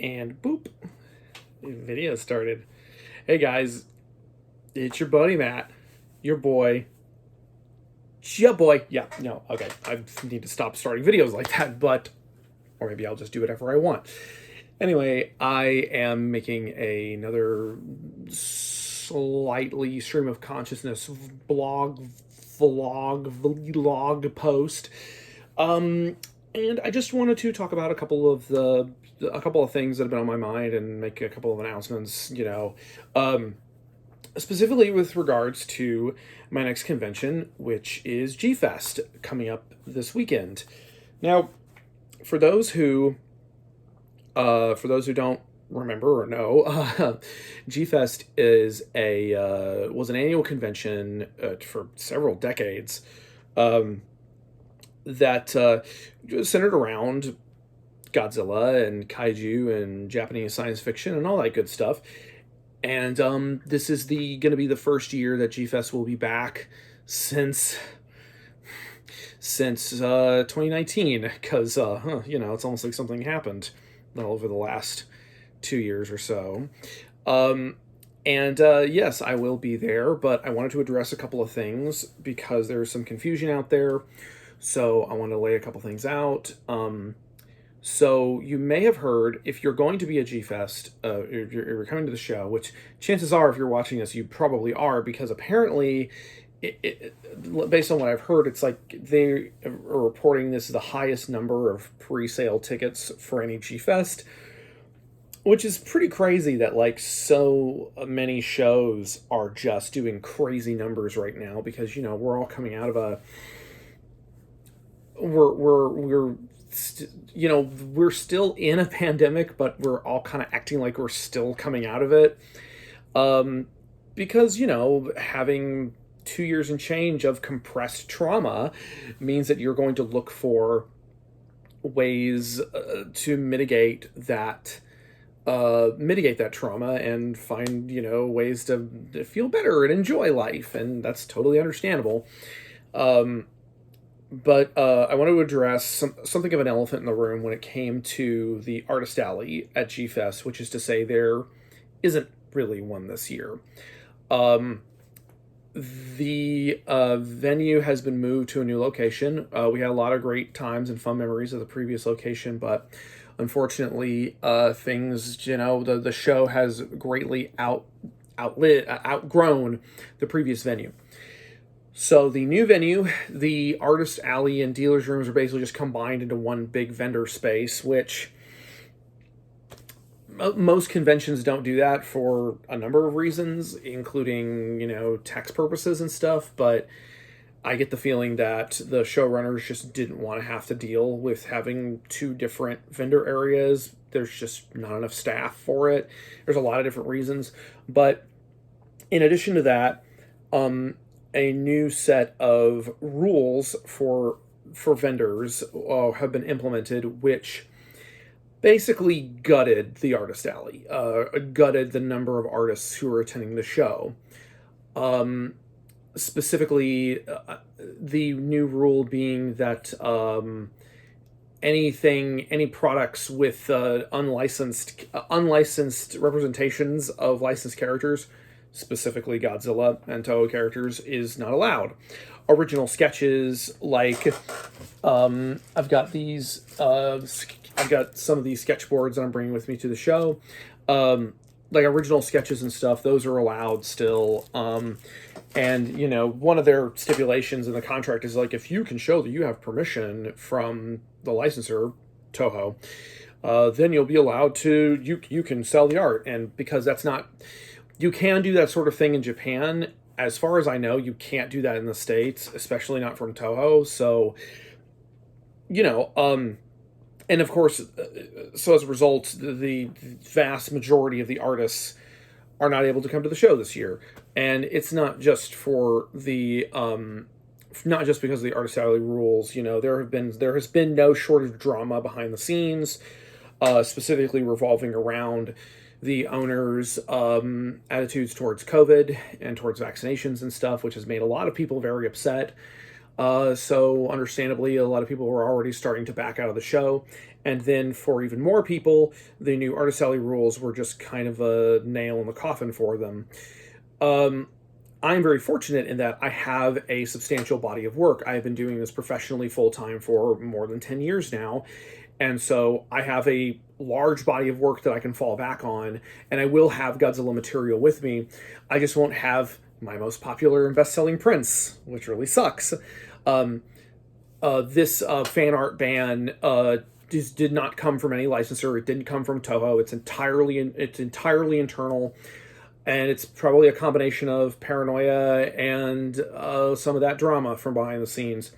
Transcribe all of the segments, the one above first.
And boop, video started. Hey guys, it's your buddy Matt, your boy. Yeah, boy. Yeah, no, okay. I need to stop starting videos like that, or maybe I'll just do whatever I want. Anyway, I am making another slightly stream of consciousness vlog post. Um, and I just wanted to talk about a couple of things that have been on my mind and make a couple of announcements. Specifically with regards to my next convention, which is G Fest coming up this weekend. Now, for those who don't remember or know, G Fest was an annual convention for several decades. That centered around Godzilla and kaiju and Japanese science fiction and all that good stuff. And this is going to be the first year that G Fest will be back since 2019, because it's almost like something happened over the last 2 years or so. Yes, I will be there, but I wanted to address a couple of things because there's some confusion out there. So I want to lay a couple things out. So you may have heard, if you're going to be at G-Fest, if you're coming to the show, which chances are if you're watching this, you probably are, because apparently, based on what I've heard, it's like they are reporting this is the highest number of pre-sale tickets for any G-Fest, which is pretty crazy that like so many shows are just doing crazy numbers right now, because, we're all coming out of we're still in a pandemic, but we're all kind of acting like we're still coming out of it. Because, having 2 years and change of compressed trauma means that you're going to look for ways to mitigate that trauma and find, ways to feel better and enjoy life. And that's totally understandable. But I want to address something of an elephant in the room when it came to the Artist Alley at G-Fest, which is to say there isn't really one this year. The venue has been moved to a new location. We had a lot of great times and fun memories of the previous location, but unfortunately, things, the show has greatly outgrown the previous venue. So the new venue, the Artist Alley and Dealer's Rooms, are basically just combined into one big vendor space, which most conventions don't do that for a number of reasons, including, tax purposes and stuff. But I get the feeling that the showrunners just didn't want to have to deal with having two different vendor areas. There's just not enough staff for it. There's a lot of different reasons. But in addition to that, a new set of rules for vendors have been implemented, which basically gutted the Artist Alley, gutted the number of artists who are attending the show. Specifically, the new rule being that any products with unlicensed representations of licensed characters, specifically Godzilla and Toho characters, is not allowed. Original sketches, like I've got some of these sketchboards that I'm bringing with me to the show. Like original sketches and stuff, those are allowed still. And one of their stipulations in the contract is like, if you can show that you have permission from the licensor, Toho, then you'll be allowed to, you can sell the art. And because that's not, you can do that sort of thing in Japan. As far as I know, you can't do that in the States, especially not from Toho. So, and of course, so as a result, the vast majority of the artists are not able to come to the show this year. And it's not just for the, not just because of the Artist Alley rules. There has been no shortage of drama behind the scenes, specifically revolving around the owners' attitudes towards COVID and towards vaccinations and stuff, which has made a lot of people very upset. So understandably, a lot of people were already starting to back out of the show. And then for even more people, the new Artist Alley rules were just kind of a nail in the coffin for them. I'm very fortunate in that I have a substantial body of work. I have been doing this professionally full time for more than 10 years now. And so I have a large body of work that I can fall back on, and I will have Godzilla material with me. I just won't have my most popular and best selling prints, which really sucks. This fan art ban did not come from any licensor. It didn't come from Toho. It's entirely internal, and it's probably a combination of paranoia and some of that drama from behind the scenes,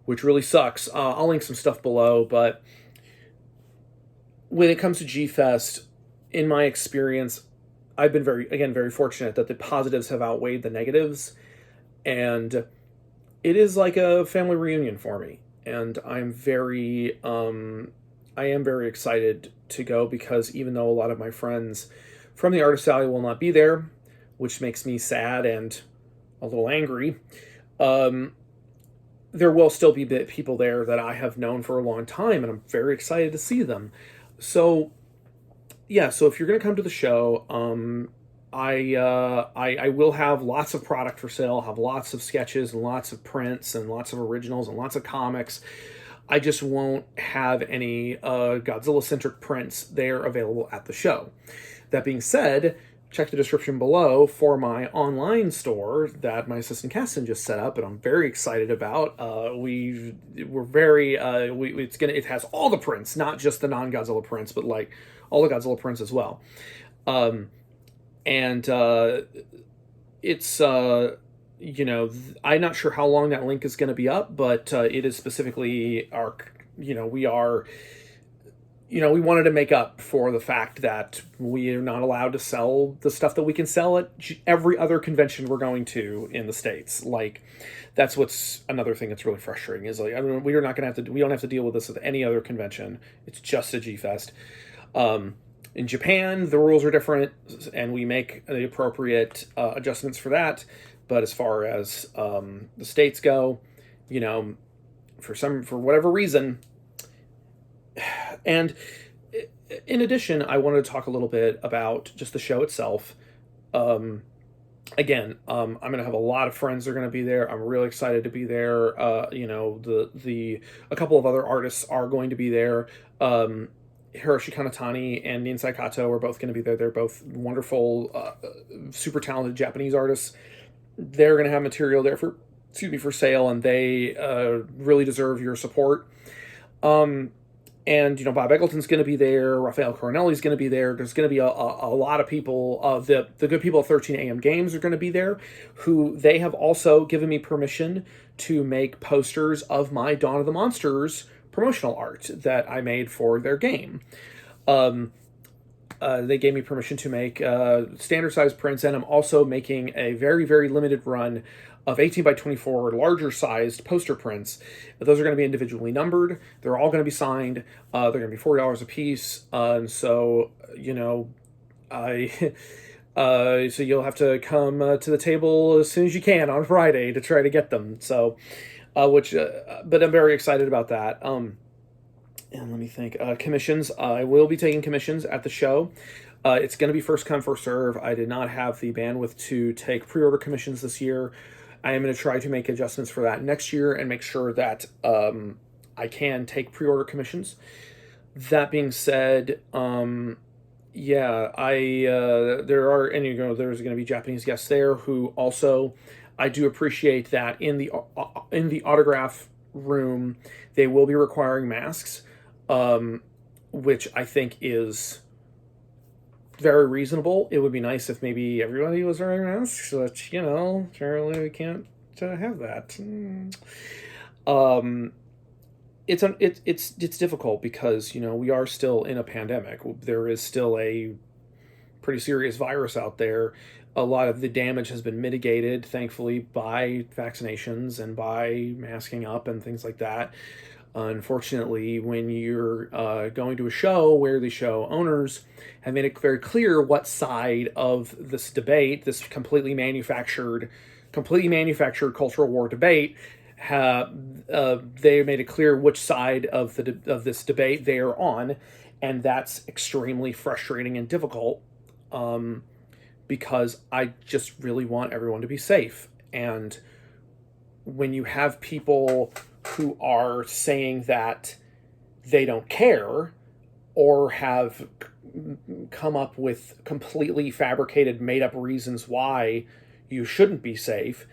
which really sucks. I'll link some stuff below, but when it comes to G-Fest, in my experience, I've been very fortunate that the positives have outweighed the negatives, and it is like a family reunion for me. And I am very excited to go, because even though a lot of my friends from the Artist Alley will not be there, which makes me sad and a little angry, there will still be people there that I have known for a long time, and I'm very excited to see them. So, yeah, so if you're going to come to the show, I will have lots of product for sale. I'll have lots of sketches and lots of prints and lots of originals and lots of comics. I just won't have any Godzilla-centric prints there available at the show. That being said, check the description below for my online store that my assistant Caston just set up, and I'm very excited about. It has all the prints, not just the non-Godzilla prints, but like all the Godzilla prints as well. It's I'm not sure how long that link is going to be up, but it is specifically we wanted to make up for the fact that we are not allowed to sell the stuff that we can sell at every other convention we're going to in the States. Like, that's what's another thing that's really frustrating, is like, we don't have to deal with this at any other convention. It's just a G-Fest. In Japan, the rules are different, and we make the appropriate adjustments for that. But as far as the States go, for whatever reason. And in addition, I wanted to talk a little bit about just the show itself. I'm going to have a lot of friends that are going to be there. I'm really excited to be there. A couple of other artists are going to be there. Hiroshi Kanatani and Ninsai Kato are both going to be there. They're both wonderful, super talented Japanese artists. They're going to have material there for sale, and they really deserve your support. And, Bob Eggleton's going to be there. Raphael Coronelli's going to be there. There's going to be a lot of people. The good people of 13 AM Games are going to be there, who they have also given me permission to make posters of my Dawn of the Monsters promotional art that I made for their game. They gave me permission to make standard size prints, and I'm also making a very, very limited run of 18 by 24 larger sized poster prints. Those are going to be individually numbered. They're all going to be signed. They're going to be $40 a piece. So you'll have to come to the table as soon as you can on Friday to try to get them. So, but I'm very excited about that. And let me think. Commissions. I will be taking commissions at the show. It's going to be first come, first serve. I did not have the bandwidth to take pre-order commissions this year. I am going to try to make adjustments for that next year and make sure that I can take pre-order commissions. That being said, there's going to be Japanese guests there who also, I do appreciate that in the autograph room they will be requiring masks, which I think is very reasonable. It would be nice if maybe everybody was wearing masks, but apparently we can't have that. It's difficult because we are still in a pandemic. There is still a pretty serious virus out there. A lot of the damage has been mitigated, thankfully, by vaccinations and by masking up and things like that. Unfortunately, when you're going to a show where the show owners have made it very clear what side of this debate, this completely manufactured cultural war debate, they made it clear which side of of this debate they are on, and that's extremely frustrating and difficult, because I just really want everyone to be safe. And when you have people who are saying that they don't care, or have come up with completely fabricated, made up reasons why you shouldn't be safe,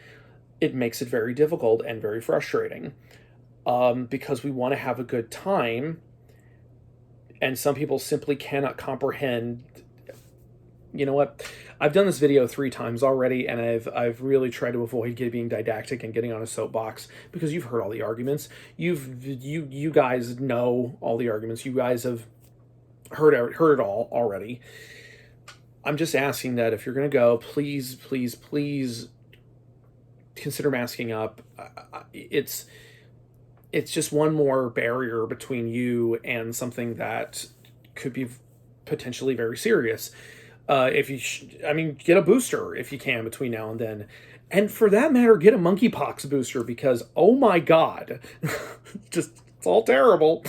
it makes it very difficult and very frustrating, because we want to have a good time, and some people simply cannot comprehend. You know what? I've done this video 3 times already, and I've really tried to avoid being didactic and getting on a soapbox, because you've heard all the arguments. You guys know all the arguments. You guys have heard it all already. I'm just asking that if you're going to go, please, please, please consider masking up. It's just one more barrier between you and something that could be potentially very serious. If you, get a booster if you can between now and then. And for that matter, get a monkeypox booster, because, oh my God, it's all terrible.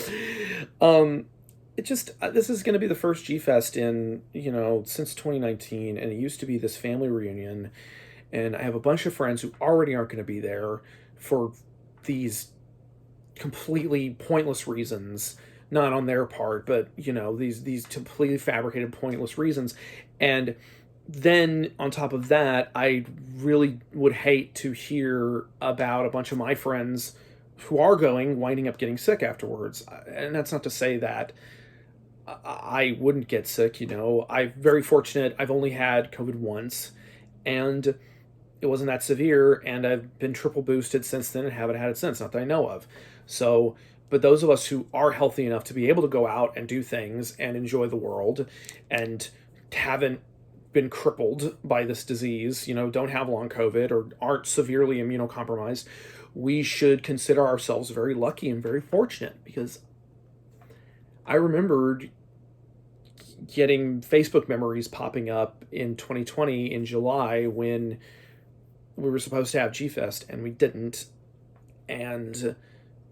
This is going to be the first G-Fest in, since 2019, and it used to be this family reunion. And I have a bunch of friends who already aren't going to be there for these completely pointless reasons, not on their part, but these completely fabricated, pointless reasons. And then on top of that, I really would hate to hear about a bunch of my friends who are going winding up getting sick afterwards. And that's not to say that I wouldn't get sick. I'm very fortunate. I've only had COVID once, and it wasn't that severe, and I've been triple boosted since then and haven't had it since, not that I know of. So, but those of us who are healthy enough to be able to go out and do things and enjoy the world, and haven't been crippled by this disease, don't have long COVID or aren't severely immunocompromised, we should consider ourselves very lucky and very fortunate, because I remembered getting Facebook memories popping up in 2020 in July when we were supposed to have G-Fest and we didn't. And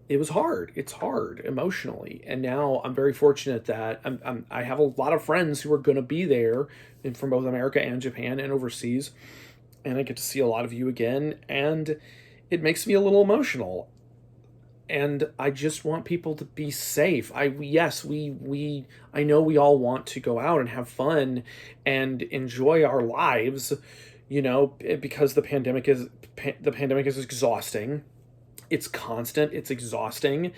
it was hard. It's hard emotionally. And now I'm very fortunate that I have a lot of friends who are going to be there, and from both America and Japan and overseas. And I get to see a lot of you again. And it makes me a little emotional. And I just want people to be safe. I know we all want to go out and have fun and enjoy our lives, because the pandemic is exhausting. It's constant. It's exhausting.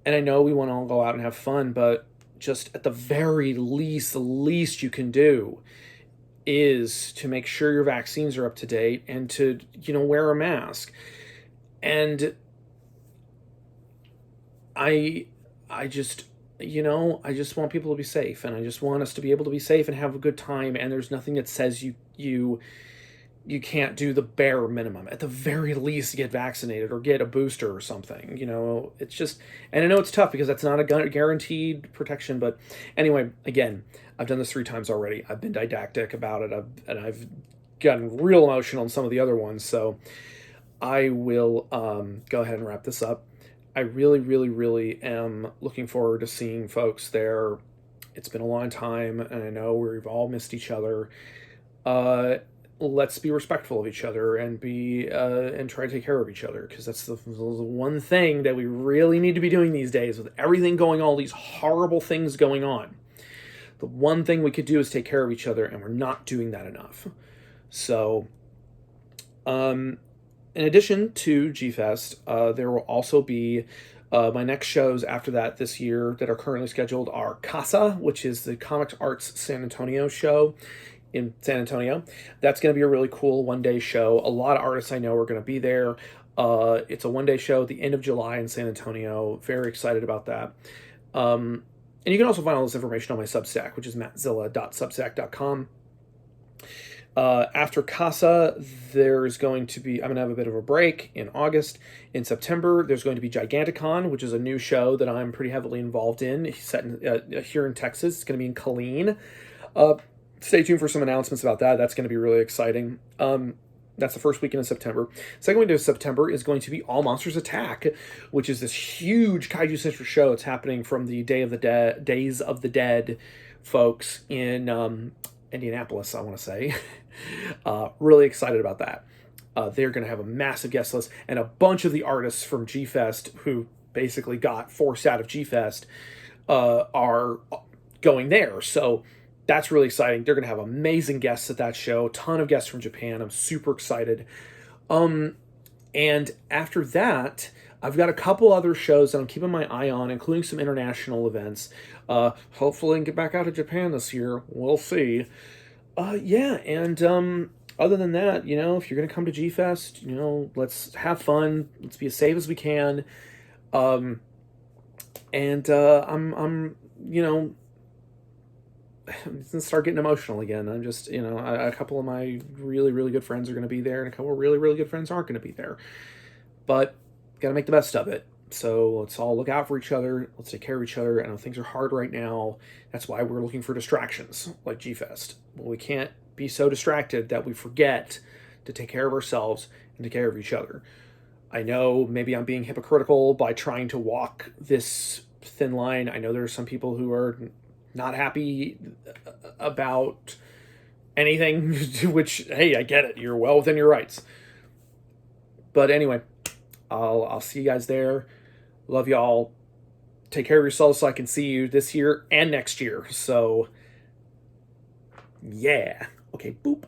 And I know we want to all go out and have fun, but just at the very least, the least you can do is to make sure your vaccines are up to date and to, wear a mask. And I just want people to be safe, and I just want us to be able to be safe and have a good time. And there's nothing that says you can't do the bare minimum. At the very least, get vaccinated or get a booster or something. It's just, and I know it's tough because that's not a guaranteed protection. But anyway, again, I've done this 3 times already. I've been didactic about it, and I've gotten real emotional on some of the other ones. So I will go ahead and wrap this up. I really, really, really am looking forward to seeing folks there. It's been a long time, and I know we've all missed each other. Let's be respectful of each other and try to take care of each other, because that's the one thing that we really need to be doing these days with everything going on, all these horrible things going on. The one thing we could do is take care of each other, and we're not doing that enough. So, in addition to G-Fest, there will also be my next shows after that this year that are currently scheduled are CASA, which is the Comics Arts San Antonio show in San Antonio. That's going to be a really cool one-day show. A lot of artists I know are going to be there. It's a one-day show at the end of July in San Antonio. Very excited about that. And you can also find all this information on my Substack, which is mattzilla.substack.com. After CASA, I'm going to have a bit of a break in August. In September, there's going to be Giganticon, which is a new show that I'm pretty heavily involved in, set here in Texas. It's going to be in Killeen. Stay tuned for some announcements about that. That's going to be really exciting. That's the first weekend of September. Second weekend of September is going to be All Monsters Attack, which is this huge Kaiju Central show. It's happening from the Days of the Dead folks in Indianapolis, I want to say. Really excited about that. They're going to have a massive guest list, and a bunch of the artists from G Fest who basically got forced out of G Fest are going there. So that's really exciting. They're going to have amazing guests at that show. Ton of guests from Japan. I'm super excited. And after that, I've got a couple other shows that I'm keeping my eye on, including some international events. Hopefully, I can get back out of Japan this year. We'll see. Yeah, and other than that, if you're gonna come to G Fest, let's have fun. Let's be as safe as we can. And I'm I'm gonna start getting emotional again. I'm just, a couple of my really, really good friends are gonna be there, and a couple of really, really good friends aren't gonna be there. But gotta make the best of it. So let's all look out for each other. Let's take care of each other. I know things are hard right now. That's why we're looking for distractions like G Fest. Well, we can't be so distracted that we forget to take care of ourselves and take care of each other. I know maybe I'm being hypocritical by trying to walk this thin line. I know there are some people who are not happy about anything, which, hey, I get it. You're well within your rights. But anyway, I'll see you guys there. Love y'all. Take care of yourselves so I can see you this year and next year. So, yeah. Okay, boop.